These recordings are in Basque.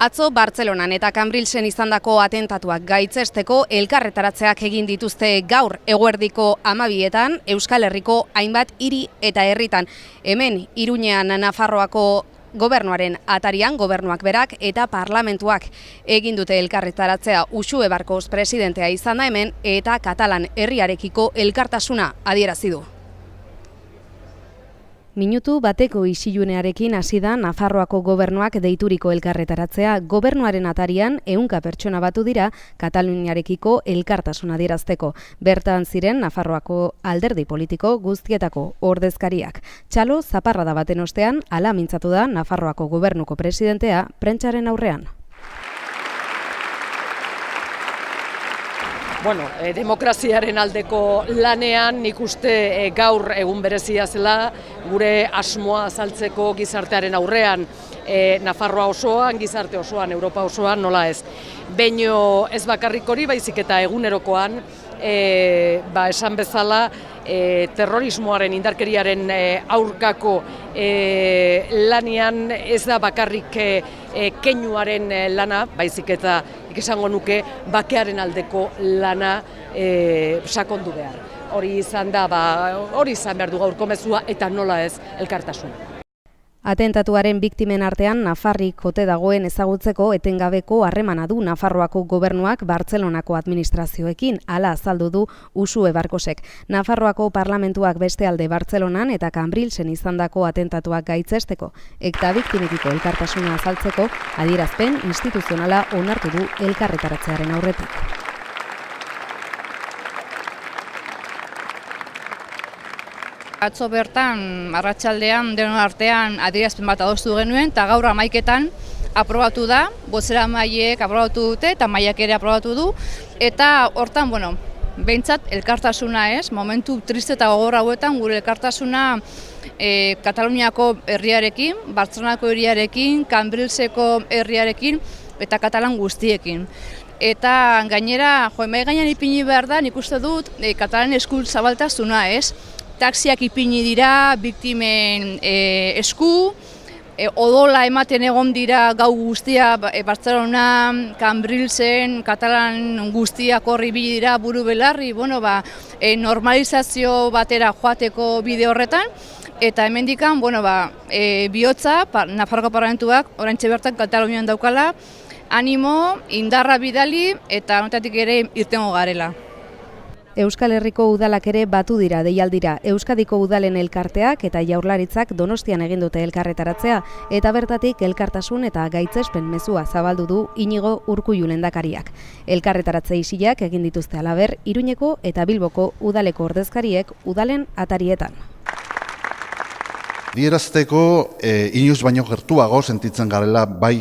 Atzo Bartzelonan eta Cambrilesen izandako atentatuak gaitzesteko elkarretaratzeak egin dituzte gaur eguerdiko 12etan Euskal Herriko hainbat hiri eta herritan. Hemen Iruñean Nafarroako gobernuaren atarian gobernuak berak eta parlamentuak egin dute elkarretaratzea. Uxue Barkos presidentea izan da hemen eta Katalan herriarekiko elkartasuna adierazi du. Minutu bateko isilunearekin hasi da Nafarroako gobernuak deituriko elkarretaratzea. Gobernuaren atarian 100 pertsona batu dira Kataluniarekiko elkartasuna adierazteko. Bertan ziren Nafarroako alderdi politiko guztietako ordezkariak. Txalo zaparrada baten ostean hala mintzatu da Nafarroako gobernuko presidentea prentsaren aurrean. Demokraziaren aldeko lanean nik uste gaur egun berezia zela gure asmoa azaltzeko gizartearen aurrean, Nafarroa osoan, gizarte osoan, Europa osoan, nola ez. Baino ez bakarrik hori, baizik eta egunerokoan, esan bezala, terrorismoaren, indarkeriaren aurkako lanian ez da bakarrik keinuaren lana, baizik eta esango nuke bakearen aldeko lana sakondu behar. Hori izan behar du gaurko mezua eta nola ez elkartasuna. Atentatuaren biktimen artean Nafarrik ote dagoen ezagutzeko etengabeko harremana du Nafarroako gobernuak Bartzelonako administrazioekin, hala azaldu du Uxue Barkosek. Nafarroako parlamentuak beste alde Bartzelonan eta Cambrilesen izandako atentatuak gaitzesteko eta biktimekiko elkartasuna azaltzeko adierazpen instituzionala onartu du elkarretaratzearen aurretik. Atzo bertan, arratsaldean, denon artean adierazpen bat adostu genuen, eta gaur 11etan aprobatu da, bozeramaileek aprobatu dute, eta mailak ere aprobatu du, eta hortan, behintzat elkartasuna ez, momentu triste eta gogor hauetan gure elkartasuna Kataluniako herriarekin, Bartzelonako herriarekin, Cambrileseko herriarekin, eta Katalan guztiekin. Eta gainera, mahai gainean ipini behar da, nik uste dut, Katalan esku zabaltasuna ez, taxiak ipini dira, biktimen esku, odola ematen egon dira gau guztia, Bartzelona, Cambrilesen, Katalan guztiak horri bili dira buru belarri, normalizazio batera joateko bide horretan, eta hemendikan, bihotza, Nafarroko parlamentuak, oraintxe bertan Katalunian daukala, animo, indarra bidali, eta honetatik ere irtengo garela. Euskal Herriko udalak ere batu dira deialdira. Euskadiko udalen elkarteak eta Jaurlaritzak Donostian egin dute elkarretaratzea eta bertatik elkartasun eta gaitzespen mezua zabaldu du Inigo Urkullu lehendakariak. Elkarretaratze isileak egin dituzte halaber Iruñeko eta Bilboko udaleko ordezkariek udalen atarietan. Adierazteko inoiz baino gertuago sentitzen garela bai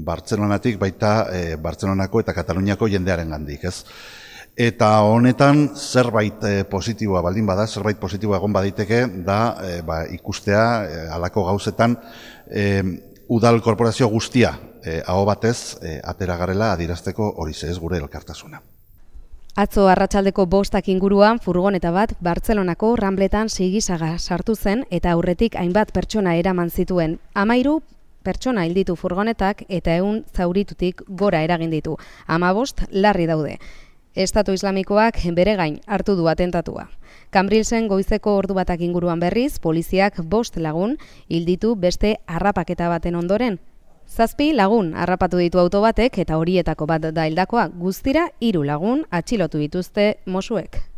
Bartzelonatik baita Bartzelonako eta Kataluniako jendearengandik, ez? Eta honetan zerbait positiboa baldin bada, zerbait positiboa egon baditeke da ikustea halako gauzetan udal korporazio guztia aho batez atera garela adierazteko horixe ez gure elkartasuna. Atzo arratsaldeko 5 inguruan furgoneta bat Bartzelonako Rambletan Sigisaga sartu zen eta aurretik hainbat pertsona eraman zituen. 13 pertsona hil ditu furgonetak eta 100 zauritutik gora eragin ditu. 15 larri daude. Estatu Islamikoak bere gain hartu du atentatua. Cambrilesen goizeko ordu batak inguruan berriz, poliziak 5 lagun hil ditu beste harrapaketa baten ondoren. 7 lagun harrapatu ditu auto batek eta horietako bat da hildakoa, guztira 3 lagun atxilotu dituzte Mossuek.